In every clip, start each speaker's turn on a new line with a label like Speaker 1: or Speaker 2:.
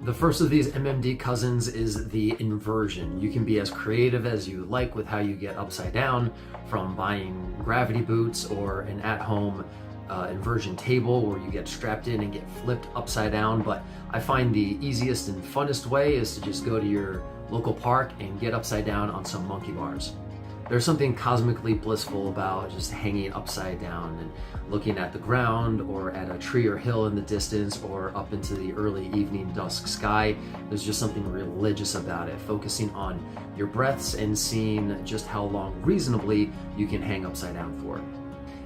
Speaker 1: The first of these MMD cousins is the inversion. You can be as creative as you like with how you get upside down, from buying gravity boots or an at-home inversion table where you get strapped in and get flipped upside down. But I find the easiest and funnest way is to just go to your local park and get upside down on some monkey bars. There's something cosmically blissful about just hanging upside down and looking at the ground or at a tree or hill in the distance or up into the early evening dusk sky. There's just something religious about it, focusing on your breaths and seeing just how long reasonably you can hang upside down for.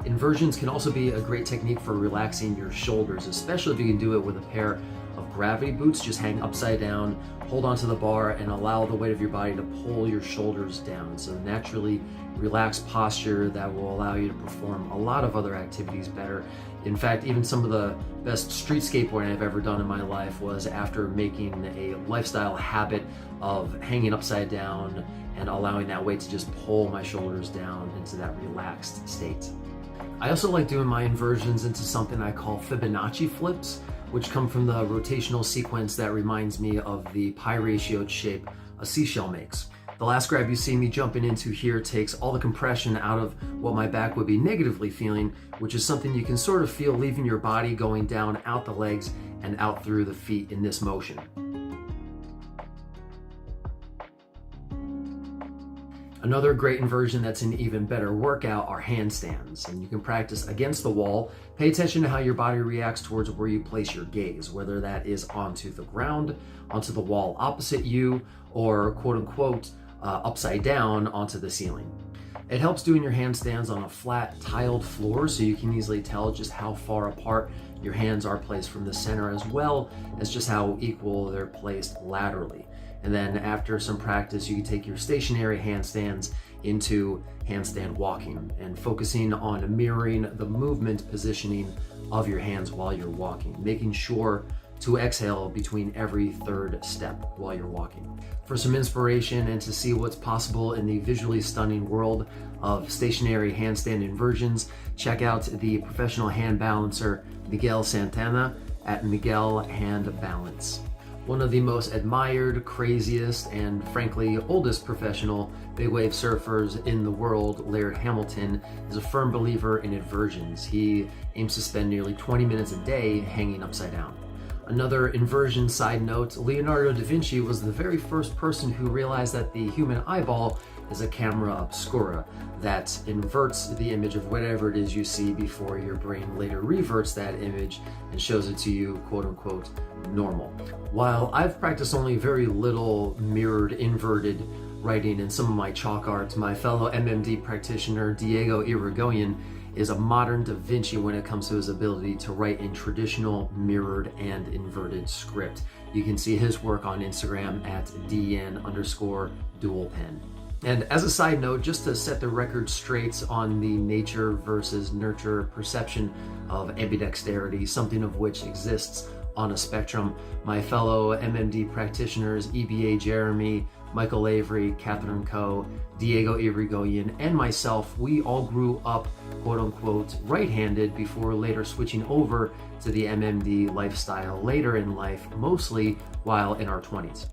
Speaker 1: Inversions can also be a great technique for relaxing your shoulders, especially if you can do it with a pair of gravity boots. Just hang upside down, hold onto the bar, and allow the weight of your body to pull your shoulders down. So naturally relaxed posture that will allow you to perform a lot of other activities better. In fact, even some of the best street skateboarding I've ever done in my life was after making a lifestyle habit of hanging upside down and allowing that weight to just pull my shoulders down into that relaxed state. I also like doing my inversions into something I call Fibonacci flips, which come from the rotational sequence that reminds me of the pi ratioed shape a seashell makes. The last grab you see me jumping into here takes all the compression out of what my back would be negatively feeling, which is something you can sort of feel leaving your body, going down out the legs and out through the feet in this motion. Another great inversion that's an even better workout are handstands, and you can practice against the wall. Pay attention to how your body reacts towards where you place your gaze, whether that is onto the ground, onto the wall opposite you, or quote unquote upside down onto the ceiling. It helps doing your handstands on a flat tiled floor so you can easily tell just how far apart your hands are placed from the center, as well as just how equal they're placed laterally. And then after some practice, you can take your stationary handstands into handstand walking and focusing on mirroring the movement positioning of your hands while you're walking, making sure to exhale between every third step while you're walking. For some inspiration and to see what's possible in the visually stunning world of stationary handstand inversions, check out the professional hand balancer Miguel Santana at Miguel Hand Balance. One of the most admired, craziest, and frankly oldest professional big wave surfers in the world, Laird Hamilton, is a firm believer in inversions. He aims to spend nearly 20 minutes a day hanging upside down. Another inversion side note, Leonardo da Vinci was the very first person who realized that the human eyeball is a camera obscura that inverts the image of whatever it is you see before your brain later reverts that image and shows it to you, quote unquote, normal. While I've practiced only very little mirrored, inverted writing in some of my chalk arts, my fellow MMD practitioner Diego Irigoyen is a modern Da Vinci when it comes to his ability to write in traditional mirrored and inverted script. You can see his work on Instagram at DN_dualpen. And as a side note, just to set the record straight on the nature versus nurture perception of ambidexterity, something of which exists on a spectrum, my fellow MMD practitioners, EBA Jeremy, Michael Avery, Catherine Coe, Diego Irigoyen, and myself, we all grew up, quote unquote, right-handed before later switching over to the MMD lifestyle later in life, mostly while in our 20s.